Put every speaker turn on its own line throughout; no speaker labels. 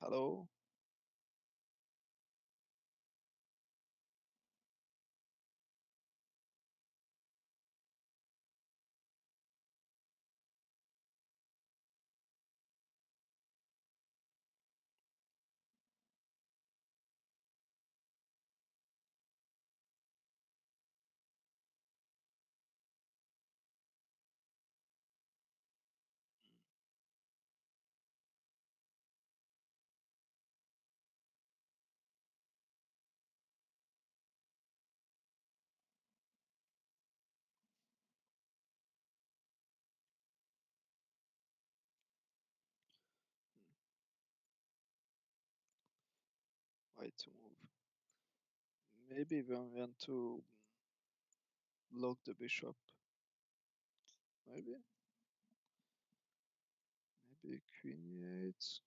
Hello. Why to move? Maybe when we want to lock the bishop. Maybe. Maybe queen e8.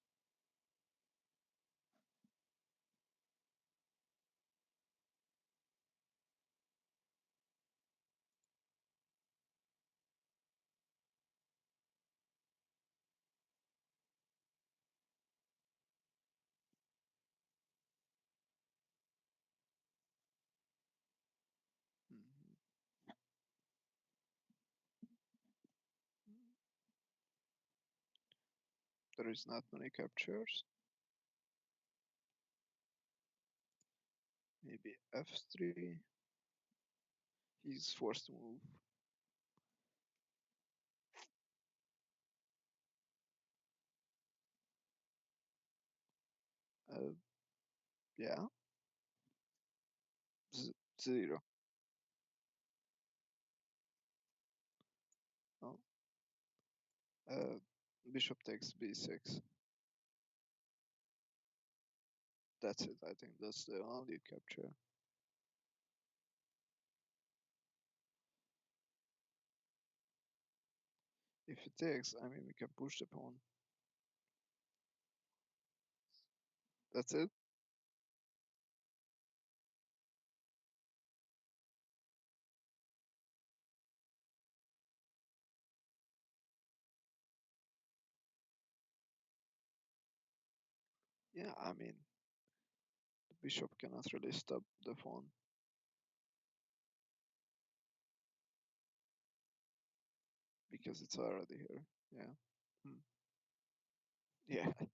Mhm. There is not many captures. Maybe f3. He's forced to move. Uh, yeah. Zero. Oh. Uh, Bishop takes b6. That's it. I think that's the only capture. If he takes, I mean, we can push the pawn. That's it. Yeah, I mean, the bishop cannot really stop the pawn because it's already here. Yeah. Hmm. Yeah. Yeah.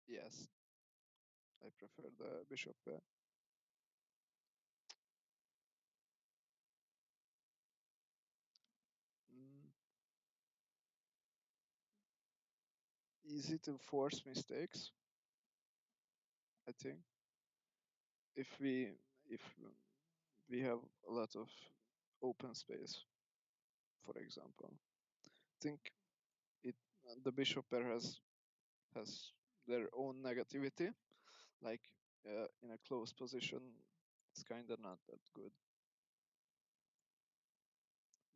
Yes, I prefer the bishop pair. Mm, easy to force mistakes, I think. If if we have a lot of open space, for example, I think it the bishop pair has their own negativity. Like in a close position, it's kind of not that good.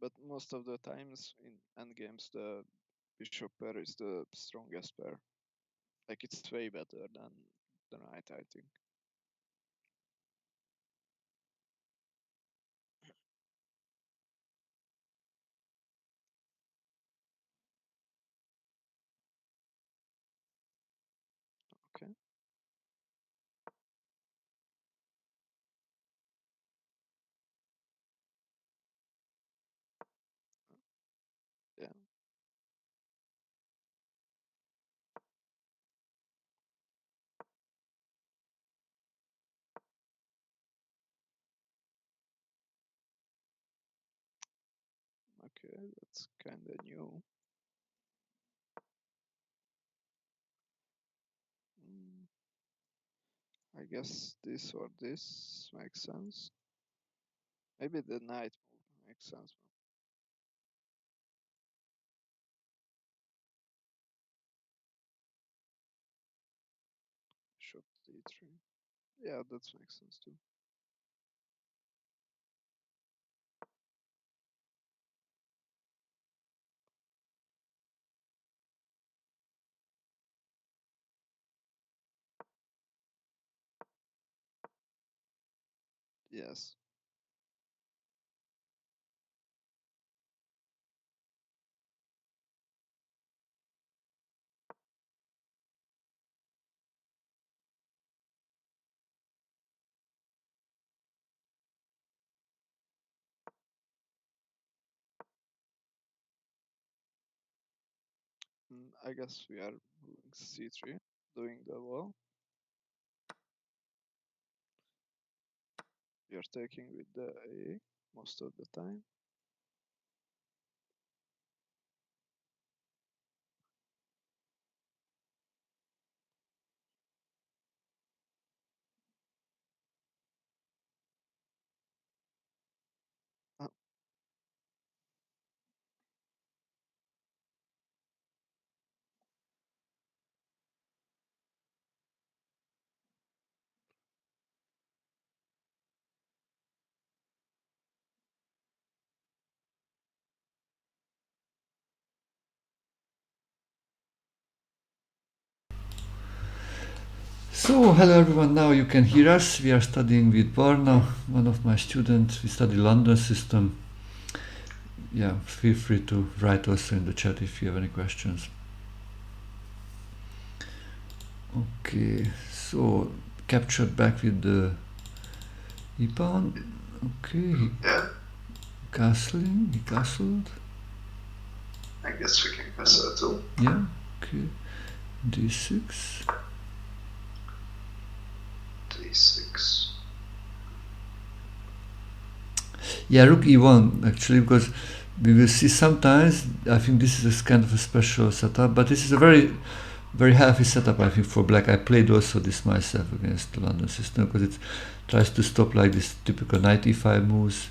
But most of the times in endgames, the bishop pair is the strongest pair. Like it's way better than the knight, I think. Okay. Okay, that's kinda new. Mm, I guess this or this makes sense. Maybe the knight move makes sense. Bishop d3. Yeah, that makes sense too. Yes. I guess we are moving c3, doing the wall. We are taking with the a most of the time. Uh,
So, hello everyone, now you can hear us. We are studying with Barna, one of my students. We study London system. Yeah, feel free to write also in the chat if you have any questions. Okay, so captured back with the e-pawn. Okay, he castling, he castled.
I guess we can castle too.
Yeah, okay. d6.
d6.
Yeah, rook e1 actually, because we will see sometimes. I think this is a kind of a special setup, but this is a very healthy setup, I think, for black. I played also this myself against the London system because it tries to stop like this typical knight e5 moves,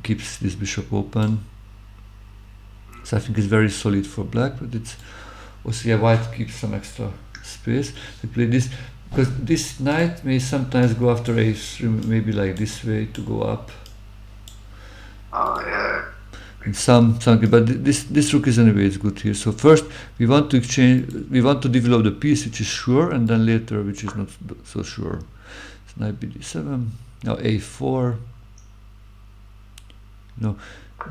keeps this bishop open. So I think it's very solid for black, but it's also, yeah, white keeps some extra space. We play this because this knight may sometimes go after a3, maybe like this way to go up.
Oh yeah.
In some, but this rook is anyway, it's good here. So first we want to exchange, we want to develop the piece which is sure, and then later which is not so sure. So knight bd7, now a4. No,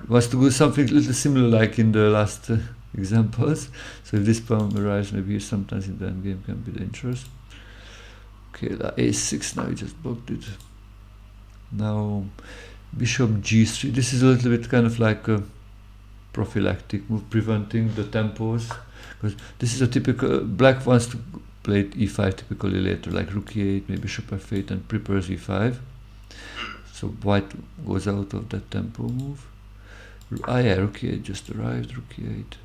wants to do something a little similar like in the last examples. So if this pawn arrives, maybe sometimes in the endgame can be dangerous. Okay, the a6, now he just blocked it. Now bishop g3. This is a little bit kind of like a prophylactic move, preventing the tempos, because this is a typical black wants to play e5 typically later, like rook e8, maybe bishop f8, and prepares e5. So white goes out of that tempo move. Ah yeah, rook e8 just arrived. Rook e8,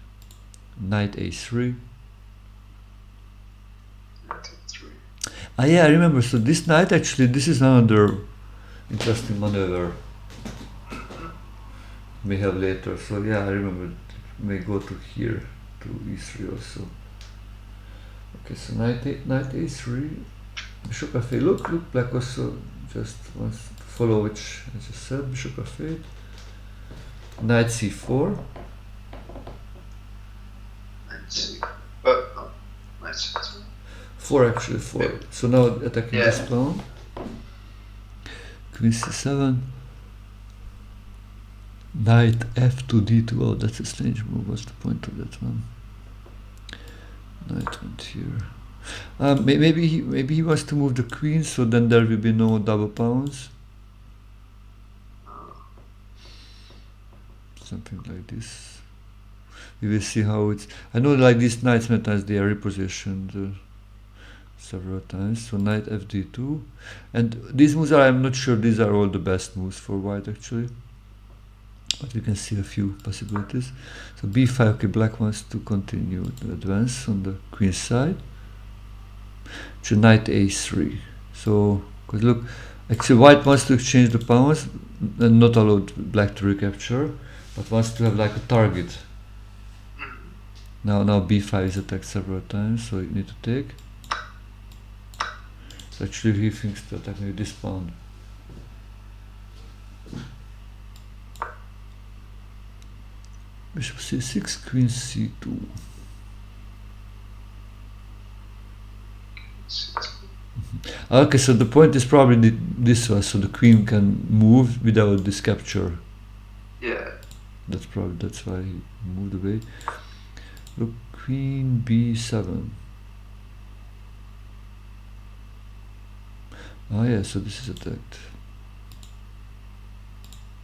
knight a3. Ah yeah, I remember. So this knight actually, this is another interesting maneuver we have later. So yeah, I remember. It may go to here to e3 also. Okay, so knight a3, bishop f8. Look, black also just wants to follow, which I just said. Bishop f8, knight c4.
Knight c. No, knight c2.
4 actually, 4. So now attacking this pawn. Queen c7. Knight f to d2. Oh, that's a strange move. What's the point of that one? Knight went here. Maybe he wants to move the queen, so then there will be no double pawns. Something like this. We will see how it's. I know, like these knights sometimes they are repositioned several times. So knight fd2, and these moves are, I'm not sure these are all the best moves for white actually. but we can see a few possibilities. So b5, okay, black wants to continue to advance on the queen side. To knight a3. So, because look, actually white wants to exchange the pawns and not allow black to recapture, but wants to have like a target. Now b5 is attacked several times, so you need to take. So actually he thinks to attack maybe this pawn. Bishop c6, queen c2. Okay, so the point is probably this one, so the queen can move without this capture.
Yeah.
That's why he moved away. Look, queen b7. Oh yeah, so this is attacked.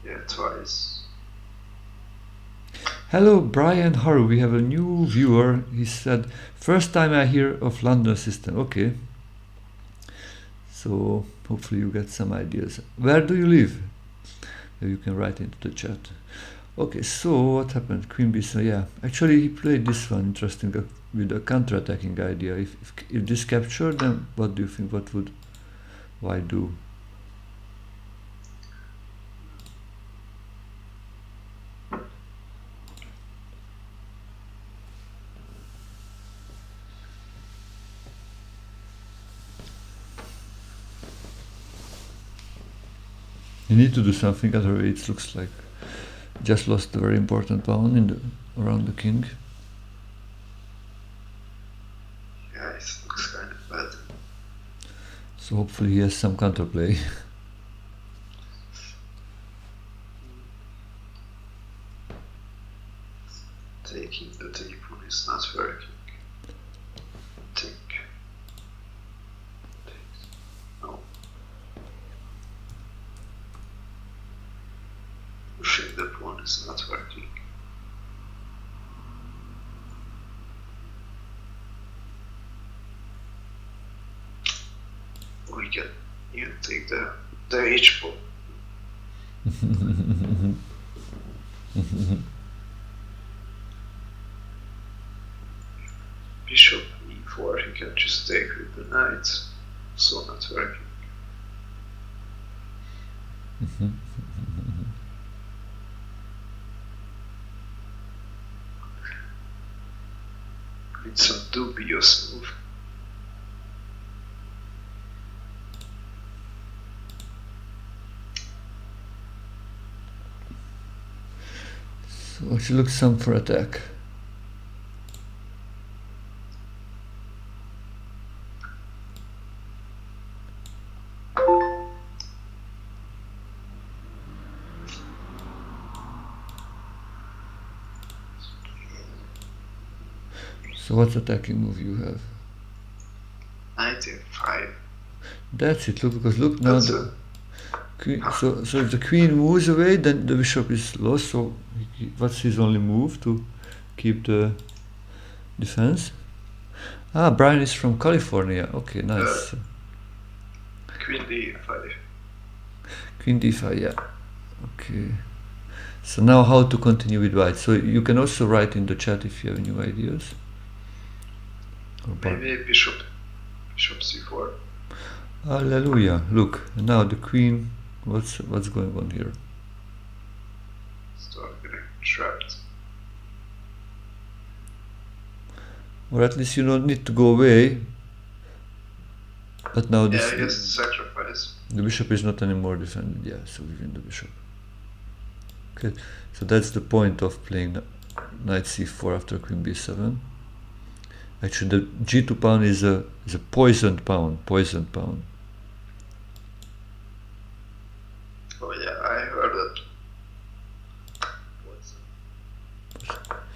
Yeah, twice.
Hello, Brian Haru. We have a new viewer. He said, first time I hear of London system. Okay. So hopefully you get some ideas. Where do you live? You can write into the chat. Okay, so what happened? Queen b7. Yeah, actually he played this one interesting with a counter-attacking idea. If this captured, then what do you think? What would white do? You need to do something, otherwise it looks like just lost a very important pawn in the around the king.
Yeah, it looks kind of bad.
So hopefully he has some counterplay.
Taking the pawn is not working. Think. No. Pushing the pawn is not working. We can even take the H pawn. Bishop e4, he can just take with the knight. So not working. It's a dubious move.
So she looks some for attack. So what attacking move you have?
Knight f5.
That's it. Look, because look now the queen. So if the queen moves away, then the bishop is lost. So what's his only move to keep the defense? Ah, Brian is from California. Okay, nice.
Queen d5.
Queen d5. Yeah. Okay. So now how to continue with white? So you can also write in the chat if you have new ideas.
Maybe bishop c4.
Hallelujah! Look, now the queen. What's going on here?
Start getting trapped.
Or at least you don't need to go away. But now this.
Yeah, he has to sacrifice.
The bishop is not anymore defended. Yeah, so we win the bishop. Okay, so that's the point of playing knight c4 after queen b7. Actually, the g2 pawn is a poisoned pawn. Poisoned pawn.
Oh yeah, I heard that.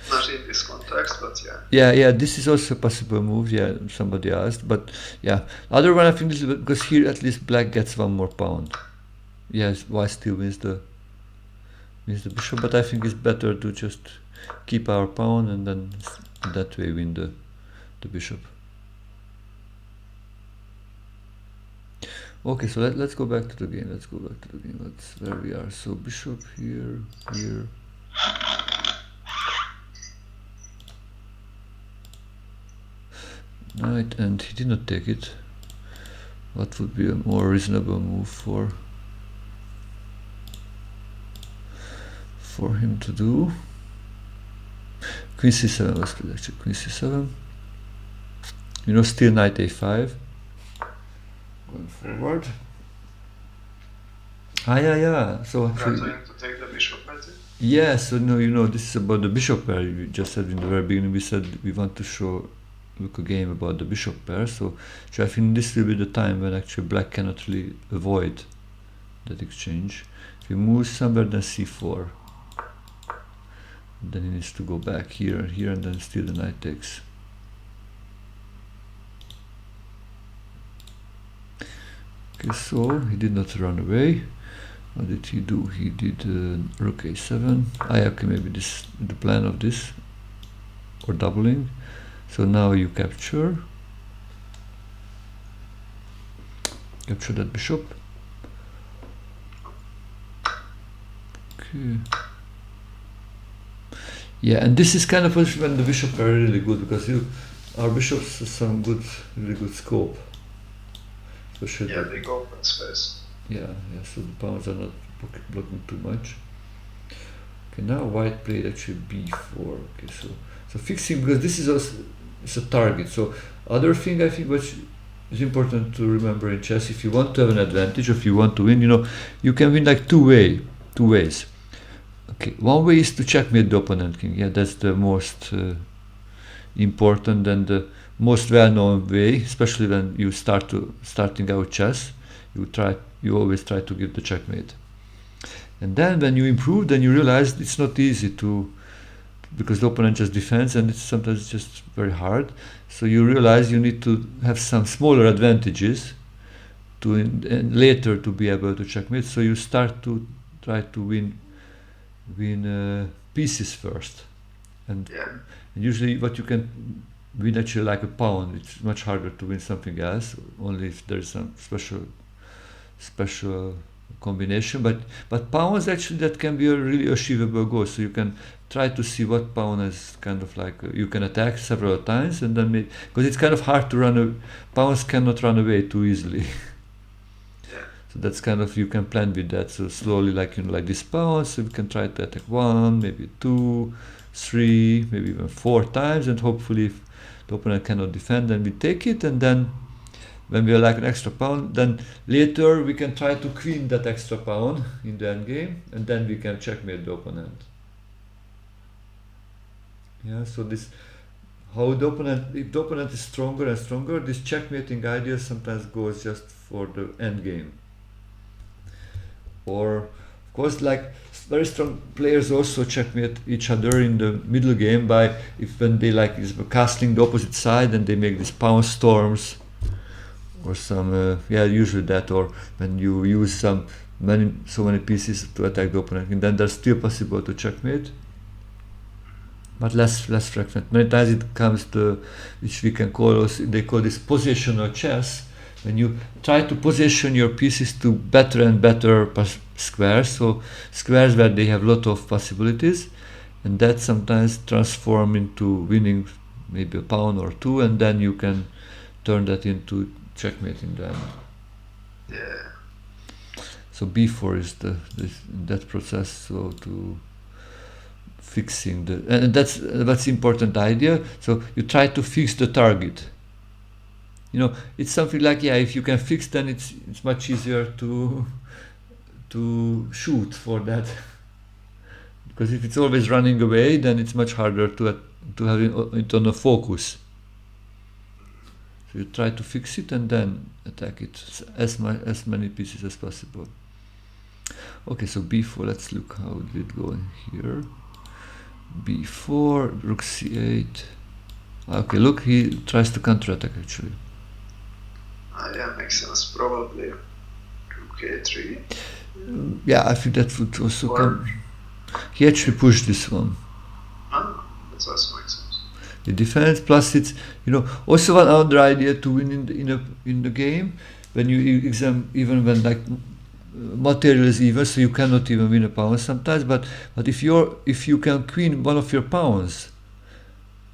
Not in this context, but yeah.
Yeah, this is also a possible move. Yeah, somebody asked, but yeah, other one I think is because here at least black gets one more pawn. Yes, white still wins the bishop, but I think it's better to just keep our pawn and then that way win the bishop. Okay, so let's go back to the game. Let's go back to the game. That's where we are. So bishop here, here. Knight, and he did not take it. What would be a more reasonable move for him to do? Queen c7 was good actually. Queen c7. You know, still knight a5. Going forward. Yeah. So actually,
Trying to take the bishop, I think.
yeah. So no, this is about the bishop pair. You just said in the very beginning. We said we want to look a game about the bishop pair. So I think this will be the time when actually black cannot really avoid that exchange. If he moves somewhere, then c4. Then he needs to go back here, and then still the knight takes. Okay, so he did not run away. What did he do? He did rook a7. Okay, maybe this the plan of this, or doubling. So now you capture that bishop. Okay. Yeah, and this is kind of when the bishop are really good, because our bishops have some really good scope. Especially
big open space.
Yeah, so the pawns are not blocking too much. Okay, now white played actually b4. Okay, so fixing, because this is also it's a target. So other thing I think which is important to remember in chess, if you want to have an advantage, or if you want to win, you can win like two ways. Okay, one way is to checkmate the opponent king. Yeah, that's the most important and the most well-known way, especially when you starting out chess. You always try to give the checkmate. And then when you improve, then you realize it's not easy because the opponent just defends, and it's sometimes just very hard. So you realize you need to have some smaller advantages and later to be able to checkmate. So you start to try to win pieces first, and usually what you can win actually like a pawn. It's much harder to win something else, only if there's some special combination. But pawns actually, that can be a really achievable goal. So you can try to see what pawn is kind of like you can attack several times, and then because it's kind of hard to run. Pawns cannot run away too easily. So that's kind of, you can plan with that. So slowly, like like this pawn, so we can try to attack 1, maybe 2, 3, maybe even 4 times, and hopefully if the opponent cannot defend, then we take it, and then when we are like an extra pawn, then later we can try to queen that extra pawn in the endgame, and then we can checkmate the opponent. Yeah, so this, how the opponent, if the opponent is stronger and stronger, this checkmating idea sometimes goes just for the endgame. Or of course, like very strong players also checkmate each other in the middle game by when they like is castling the opposite side, and they make these pawn storms or some usually that, or when you use so many pieces to attack the opponent, and then there's still possible to checkmate, but less frequent. Many times it comes to, which we can call, they call this positional chess, when you try to position your pieces to better and better squares, so squares where they have a lot of possibilities, and that sometimes transform into winning maybe a pawn or two, and then you can turn that into checkmate in the end.
Yeah.
So b4 is that process, so to fixing and that's important idea. So you try to fix the target. It's something like, if you can fix, then it's much easier to shoot for that. Because if it's always running away, then it's much harder to have it on a focus. So you try to fix it and then attack it as many pieces as possible. Okay, so b4, let's look how it did go in here. b4, rook c8. Okay, look, he tries to counterattack actually.
Yeah, makes sense. Probably rook a3.
Yeah, I think that would also come. He actually pushed this one.
That also makes sense.
The defense, plus it's also one other idea to win in the game. when you even when like material is even, so you cannot even win a pawn sometimes. But if you can queen one of your pawns,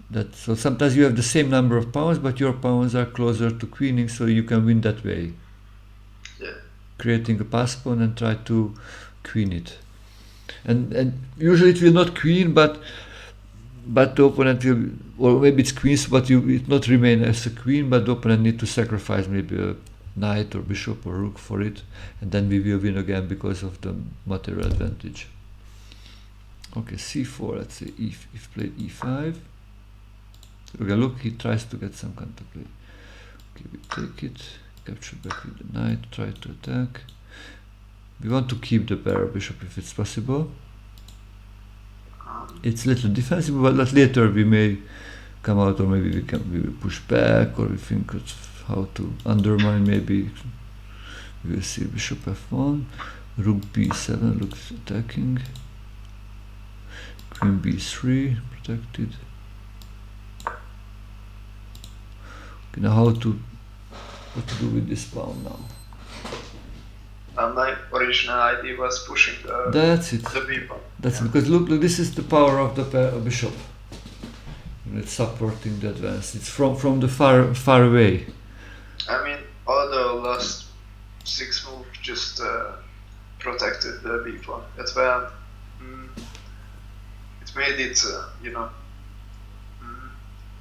that so sometimes you have the same number of pawns, but your pawns are closer to queening, so you can win that way.
Yeah.
Creating a pass pawn and try to queen it, and usually it will not queen, but the opponent will, or maybe it's queens, but you it not remain as a queen, but the opponent need to sacrifice maybe a knight or bishop or rook for it, and then we will win again because of the material advantage. Okay, c4. Let's say if played e5. Okay, look, he tries to get some counterplay. Okay, we take it, capture back with the knight, try to attack. We want to keep the pair bishop if it's possible. It's a little defensive, but later we may come out, or maybe we will push back, or we think of how to undermine. Maybe we will see bishop f1, rook b7 looks attacking, queen b3 protected. Okay, now what to do with this pawn now?
My original idea was pushing the b pawn.
That's because look, this is the power of the bishop. And it's supporting the advance. It's from the far away.
I mean, all the last 6 moves just protected the b pawn. That's why it made it,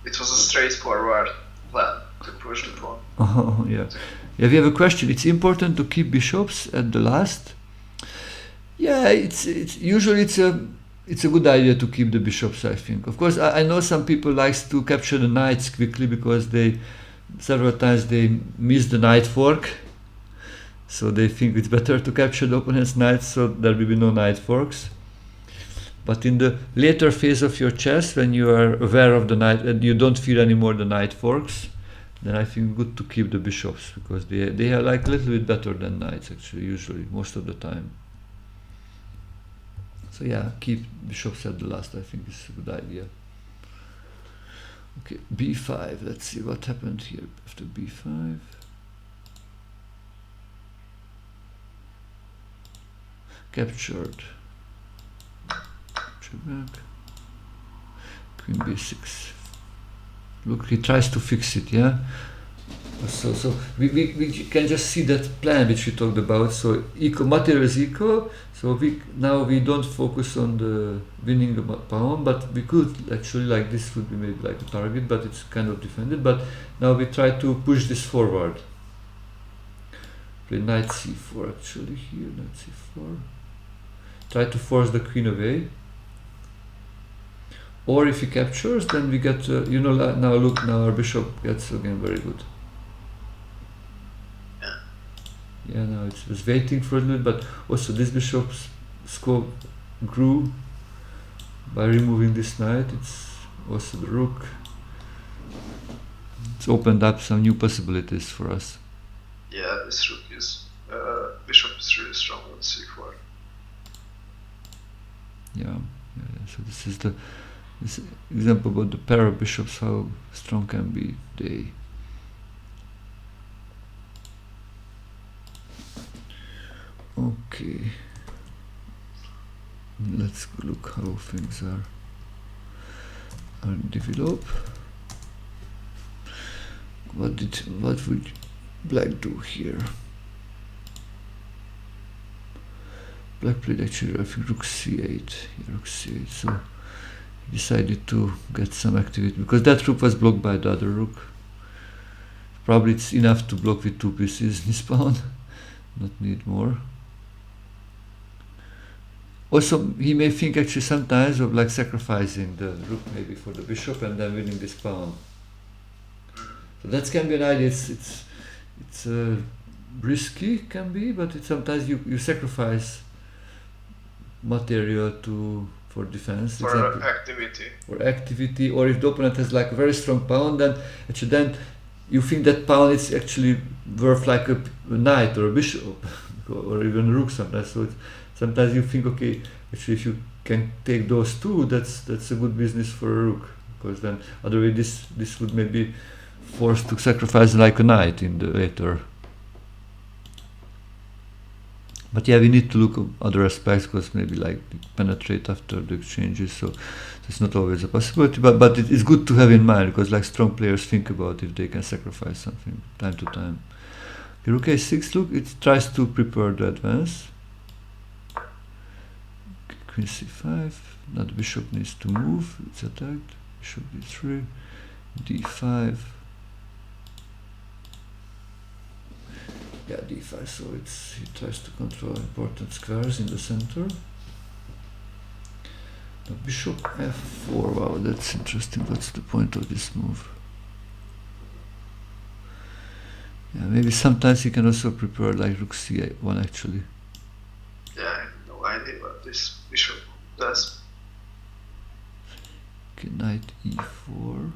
it was a straightforward plan to push the pawn.
Oh, yeah. Yeah, we have a question. It's important to keep bishops at the last. Yeah, it's usually it's a good idea to keep the bishops, I think. Of course, I know some people likes to capture the knights quickly because several times they miss the knight fork, so they think it's better to capture the opponent's knights, so there will be no knight forks. But in the later phase of your chess, when you are aware of the knight and you don't feel anymore the knight forks, then I think good to keep the bishops, because they are like a little bit better than knights actually, usually, most of the time. So yeah, keep bishops at the last, I think is a good idea. Okay, b5, let's see what happened here after b5. Captured. Capture back. Queen b6. Look, he tries to fix it, yeah? So we can just see that plan which we talked about. So material is equal. So now we don't focus on the winning the pawn, but we could actually, like, this would be maybe like a target, but it's kind of defended. But now we try to push this forward. Play knight c4 actually here, knight c4. Try to force the queen away. Or if he captures, then we get, now look, now our bishop gets again very good. Yeah, now it was waiting for a little, but also this bishop's scope grew by removing this knight. It's also the rook. It's opened up some new possibilities for us.
Yeah, this rook is, bishop is really strong on c4.
Yeah. So this is this example about the pair of bishops, how strong can be they. Okay, let's look how things are developed. What would black do here? Black played actually, I think, rook c8. Yeah, rook c8. So he decided to get some activity because that rook was blocked by the other rook. Probably it's enough to block with 2 pieces in his pawn. Not need more. Also, he may think actually sometimes of like sacrificing the rook maybe for the bishop and then winning this pawn. So that can be an idea. It's risky, can be, but sometimes you sacrifice material for defense.
For activity.
Or activity, or if the opponent has like a very strong pawn, then actually then you think that pawn is actually worth like a knight or a bishop or even a rook sometimes. So sometimes you think, okay, actually if you can take those two, that's a good business for a rook, because then otherwise this would maybe force to sacrifice like a knight in the later. But yeah, we need to look at other aspects because maybe like penetrate after the exchanges, so it's not always a possibility. But it's good to have in mind because like strong players think about if they can sacrifice something time to time. Okay, rook a6. Look, it tries to prepare the advance. Queen c5. Now the bishop needs to move. It's attacked. Bishop d3, d5. Yeah, d5. So he tries to control important squares in the center. Now bishop f4. Wow, that's interesting. What's the point of this move? Yeah, maybe sometimes he can also prepare like rook c1 actually.
Yeah, I have no idea what this bishop does.
Okay, knight e4.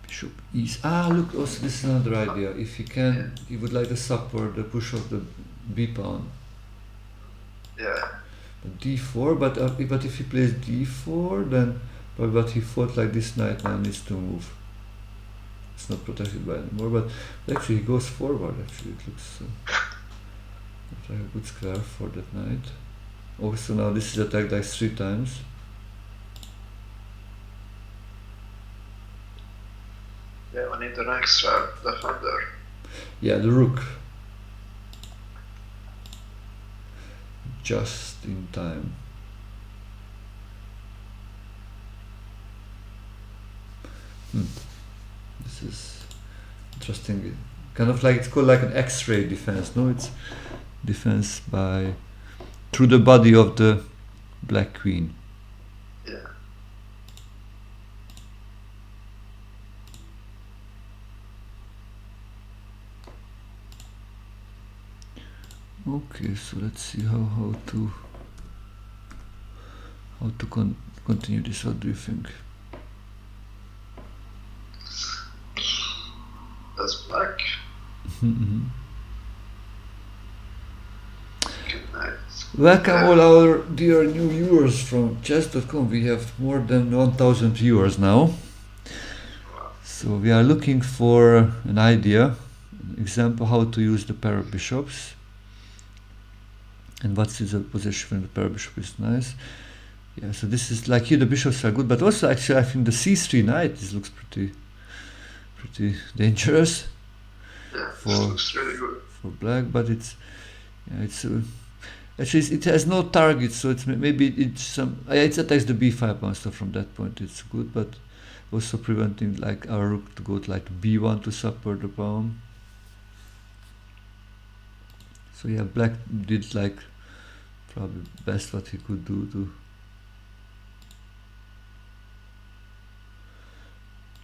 Bishop e. Look, also this is another idea. If he can, he would like to support the push of the b pawn.
Yeah.
But d4, but if he plays d4, then but he thought like this knight now needs to move. It's not protected by anymore, but actually he goes forward. Actually, it looks like a good square for that knight. Also now this is attacked like 3 times.
Yeah, we need an extra defender.
Yeah, the rook. Just in time. This is interesting. Kind of like it's called like an X-ray defense. No, it's defense by through the body of the black queen.
Yeah.
Okay, so let's see how to continue this. What do you think?
That's black.
Mm-hmm.
Good night.
Welcome all our dear new viewers from chess.com. We have more than 1000 viewers now. So we are looking for an idea, an example how to use the pair of bishops. And what is the position when the pair of bishop is nice. Yeah, so this is like here the bishops are good, but also actually I think the c3 knight this looks pretty dangerous.
Yeah, this looks really good.
For black, but it's actually it has no target, so it's maybe it attacks the b5 pawn, so from that point it's good, but also preventing like our rook to go to like b1 to support the pawn. So yeah, black did like probably best what he could do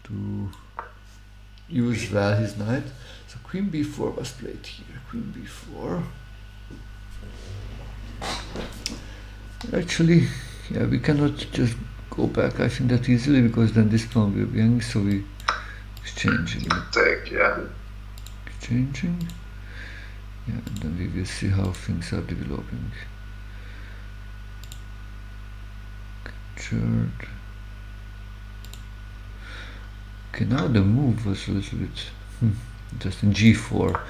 to use well his knight. So queen b4 was played here. Queen b4. Actually, yeah, we cannot just go back, I think, that easily, because then this pawn will be hanging, so we exchanging.
Take, yeah.
Exchanging. Yeah, and then we will see how things are developing. Captured. Okay, now the move was a little bit interesting. G4.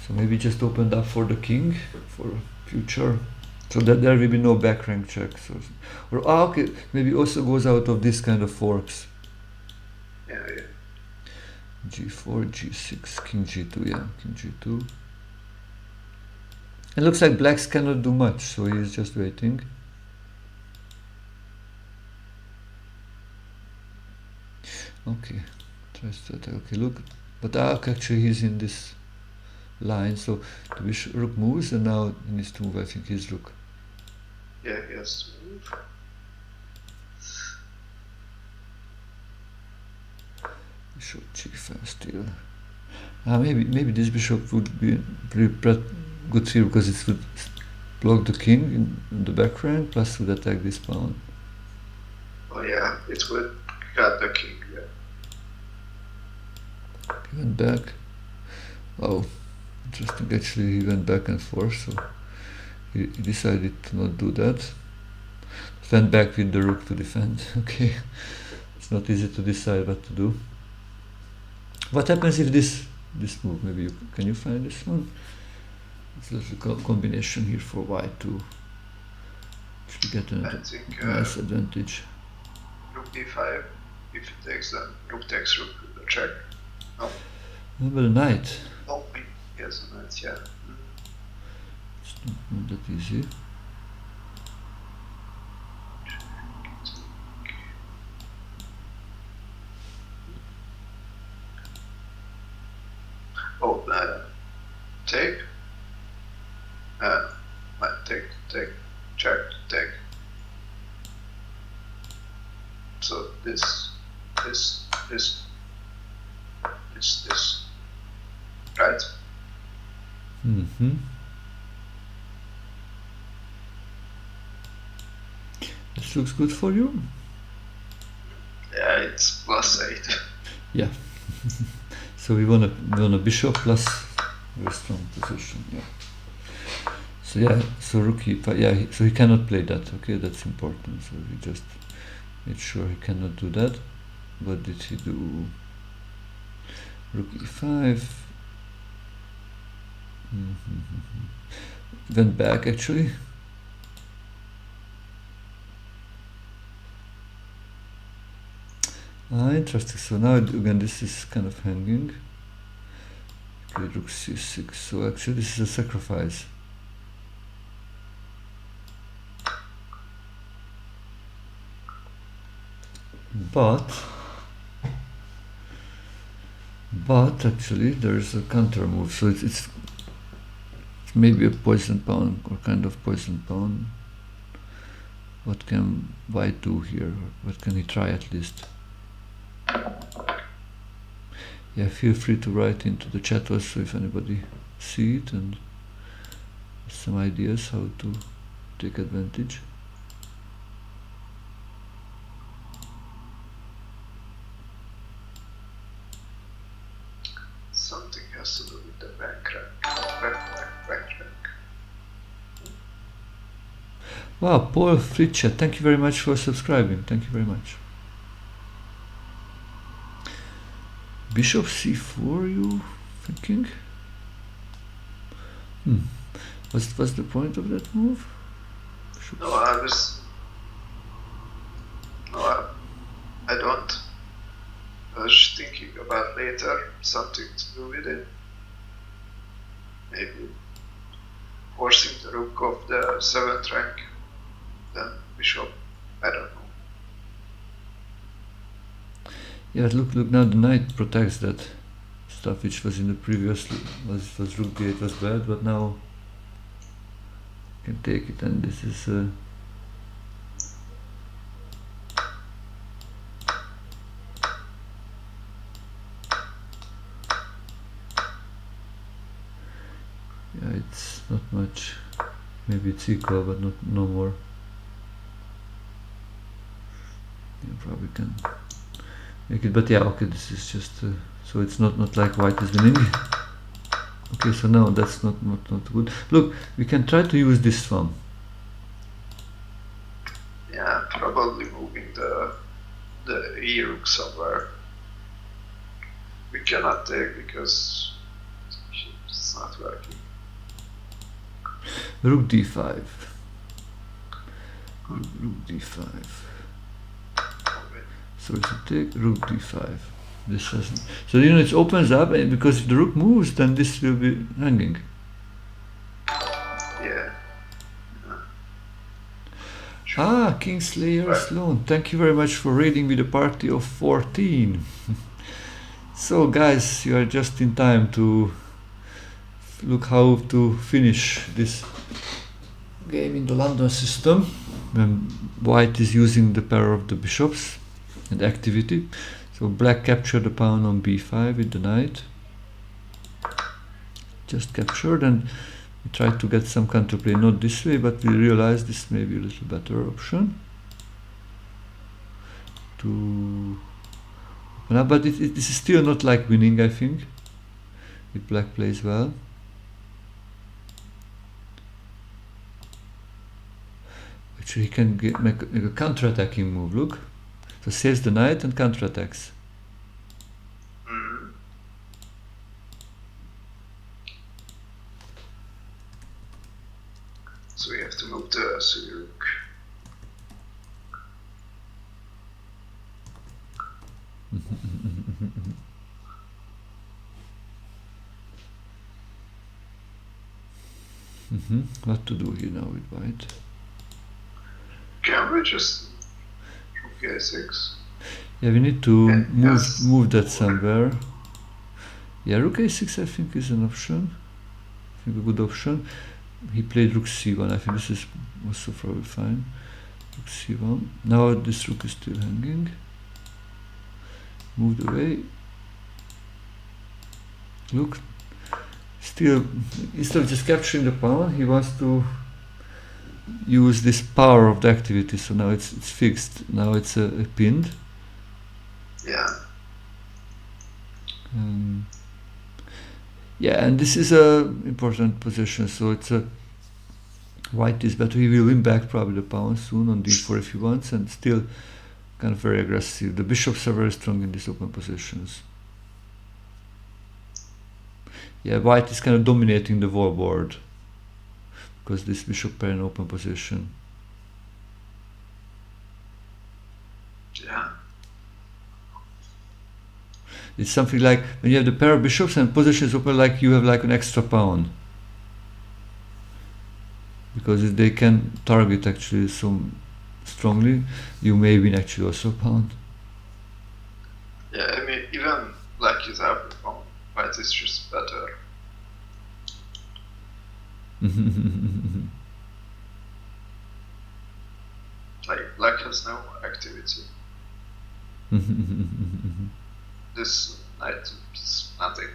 So maybe just opened up for the king for future. So that there will be no back rank checks. Or okay, maybe also goes out of this kind of forks.
Yeah.
G4, G6, King G2, yeah, King G2. It looks like blacks cannot do much, so he is just waiting. Okay, tries to attack. Okay, look, but actually he's in this line, so the rook moves, and now he needs to move, I think, his rook.
Yeah, he has to move.
Bishop G5 still. Maybe this bishop would be pretty good here, because it would block the king in the back rank, plus would attack this pawn.
Oh yeah, it would cut the king, yeah.
He went back. Oh, interesting. Actually, he went back and forth, so he decided to not do that. Went back with the rook to defend. Okay, it's not easy to decide what to do. What happens if this move? Maybe can you find this one? It's a little combination here for white to actually get a nice advantage.
Rook d5. If it takes, then rook takes rook check. No.
Well, knight.
Oh, yes, a knight. Yeah.
It's not that easy.
Oh, take. Take, check, take. So this, right?
Mm-hmm. This looks good for you?
Yeah, it's +8.
Yeah. So we want a bishop plus very strong position. Yeah. So yeah, so rook e5. Yeah, so he cannot play that. Okay, that's important. So we just made sure he cannot do that. What did he do? Rook e5. Went back actually. Interesting. So now again this is kind of hanging. Okay, rook c6. So actually this is a sacrifice. But actually there's a counter move. So it's maybe a poison pawn or kind of poison pawn. What can white do here? What can he try at least? Yeah, feel free to write into the chat also if anybody see it and some ideas how to take advantage.
Something has to do with the bank rank.
Wow, Paul Fritschet, thank you very much for subscribing. Thank you very much. Bishop c4, you thinking? What's the point of that move?
No, I don't. I was just thinking about later something to do with it. Maybe forcing the rook of the 7th rank, then bishop. I don't know.
Yeah, look now the knight protects that stuff which was in the previous was rook d8 was bad, but now you can take it, and this is yeah, it's not much. Maybe it's equal, but no more. You probably can make it, but yeah, okay, this is just so it's not like white is winning. Okay, so now that's not good. Look, we can try to use this one.
Yeah, probably moving the e rook somewhere. We cannot take because it's not working.
Rook d5. Rook d5. So if you take rook d5, this doesn't. So it opens up, and because if the rook moves, then this will be hanging.
Yeah.
Kingslayer Sloan, thank you very much for raiding with a party of 14. So guys, you are just in time to look how to finish this game in the London system. When white is using the pair of the bishops and activity. So black captured the pawn on b5 with the knight. Just captured, and we tried to get some counterplay, not this way, but we realized this may be a little better option. But this is still not like winning, I think. If black plays well. Actually, he can make a counter-attacking move, look. So saves the knight and counter-attacks. What to do here now with white?
Can we just rook a6?
Yeah, we need to
Yes.
move that somewhere. Yeah, rook a6 I think is an option. I think a good option. He played rook c1. I think this is also probably fine. Rook c1. Now this rook is still hanging. Moved away. Look, still, instead of just capturing the pawn, he wants to use this power of the activity. So now it's fixed. Now it's pinned.
Yeah.
Yeah, and this is a important position. So it's a white is better. He will win back probably the pawn soon on d4 if he wants, and still kind of very aggressive. The bishops are very strong in these open positions. Yeah, white is kind of dominating the wall board because this bishop pair in open position.
Yeah.
It's something like when you have the pair of bishops and position is open, like you have like an extra pawn. Because they can target actually so strongly, you may win actually also a pawn.
Yeah, I mean, even black is out the pawn, white is just better. Like, black has no activity. This knight is nothing.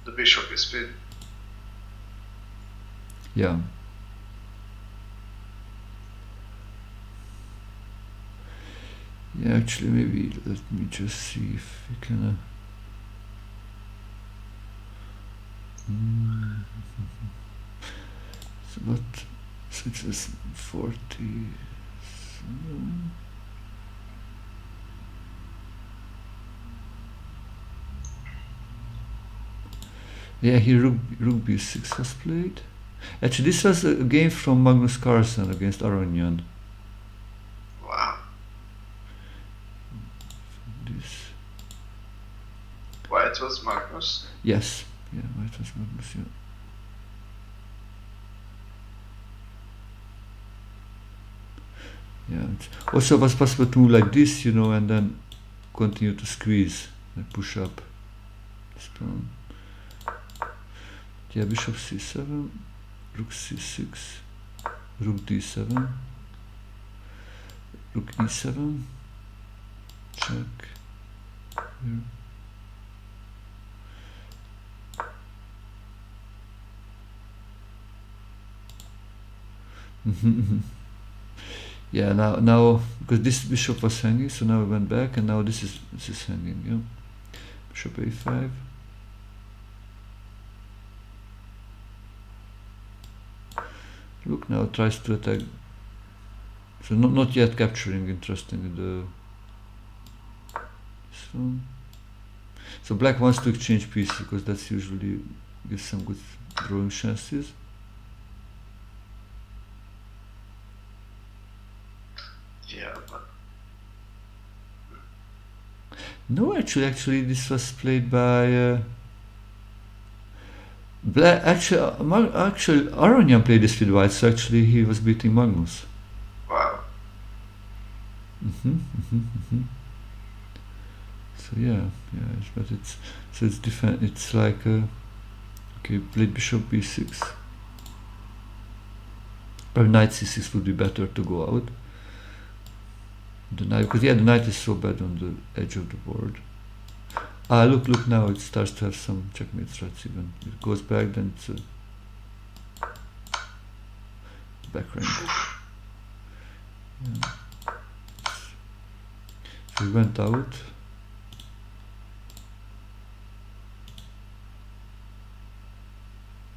The bishop is pinned.
Yeah. Yeah, actually, maybe let me just see if we can. So what? So it was 40. Yeah, here rook b6 was played. Actually, this was a game from Magnus Carlsen against Aronian.
Wow.
This.
White was Magnus?
Yes. Yeah, white was Magnus, yeah. Yeah. Also, it was possible to move like this, you know, and then continue to squeeze and push up this pawn. Yeah, bishop c7, rook c6, rook d7, rook e7, check. Here. Yeah, now because this bishop was hanging, so now we went back, and now this is hanging. Yeah, bishop a5. Rook now tries to attack. So not yet capturing. Interesting the this one. So black wants to exchange pieces because that's usually gives some good drawing chances.
Yeah, but
No, actually, this was played by black. Actually, Aronian played this with white, so actually he was beating Magnus.
wow.
So yeah, but it's different. It's like okay, played bishop b6. Probably knight c6 would be better to go out. The knight, because the knight is so bad on the edge of the board. Ah, look, now it starts to have some checkmate threats even. It goes back, then it's a back rank. Yeah. So he went out.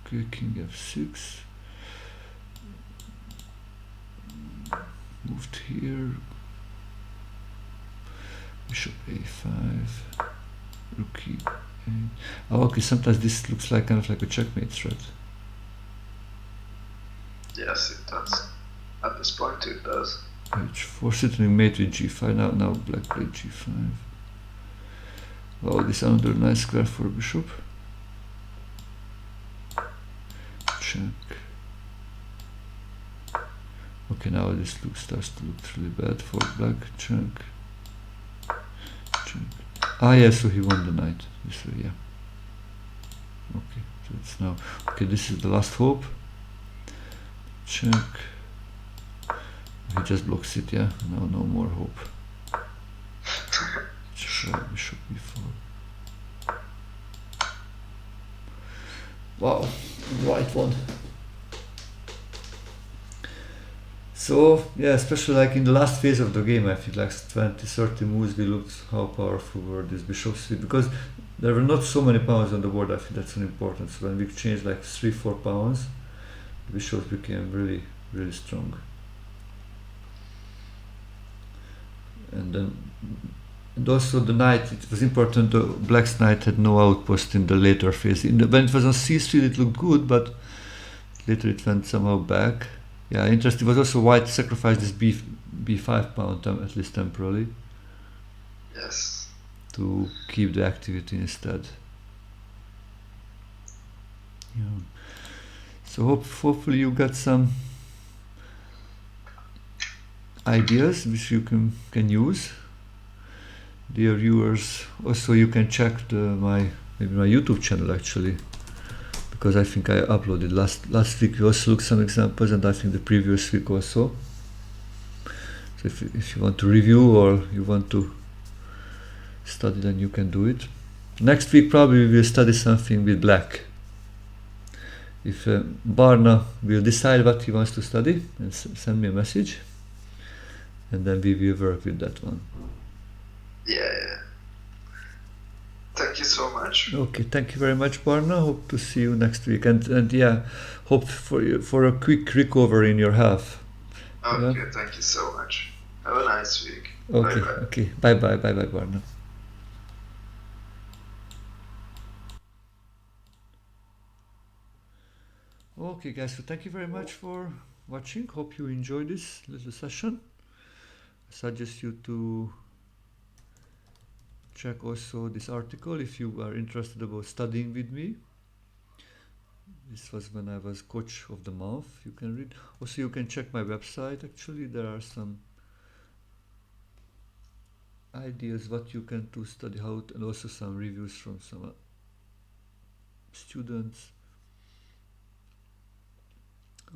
Okay, king f6. Moved here. Bishop a5. Rook e8. Oh, okay, sometimes this looks like kind of like a checkmate threat.
Yes, it does. At this point, it does.
h4, settling mate with g5. Now black played g5. Wow, this another nice square for bishop. Check. Okay, now this starts to look really bad for black. Check. Check. Ah, yeah, so he won the knight. This way, yeah. Okay, so it's now. Okay, this is the last hope. Check. He just blocks it, yeah. Now no more hope. Bishop b4. Wow, right one. So yeah, especially like in the last phase of the game, I think like 20-30 moves we looked how powerful were these bishops because there were not so many pawns on the board. I think that's an important. So when we changed like 3-4 pawns, the bishops became really really strong. And then and also the knight, it was important. The black's knight had no outpost in the later phase. When it was on c3, it looked good, but later it went somehow back. Yeah, interesting. It was also white sacrificed this b5 pawn at least temporarily.
Yes.
To keep the activity instead. Yeah. So hopefully you got some ideas which you can use, dear viewers. Also, you can check maybe my YouTube channel actually, because I think I uploaded last week. We also looked some examples, and I think the previous week also. So if you want to review or you want to study, then you can do it. Next week probably we will study something with black. If Barna will decide what he wants to study and send me a message, and then we will work with that one.
Yeah. Thank you so much.
Okay, thank you very much, Barna. Hope to see you next week, and yeah, hope for a quick recovery in your health.
Okay, yeah? Thank you so much. Have a nice week.
Okay,
Bye-bye.
okay, bye, Barna. Okay, guys, so thank you very much for watching. Hope you enjoyed this little session. I suggest you to check also this article if you are interested about studying with me. This was when I was coach of the month. You can read. Also, you can check my website. Actually, there are some ideas what you can to study how, and also some reviews from some students.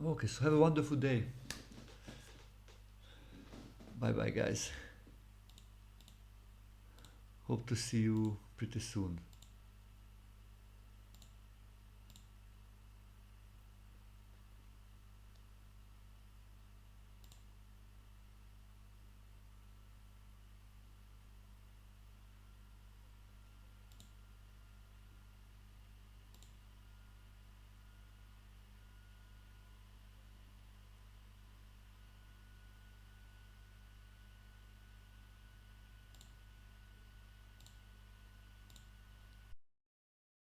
Okay, so have a wonderful day. Bye bye, guys. Hope to see you pretty soon.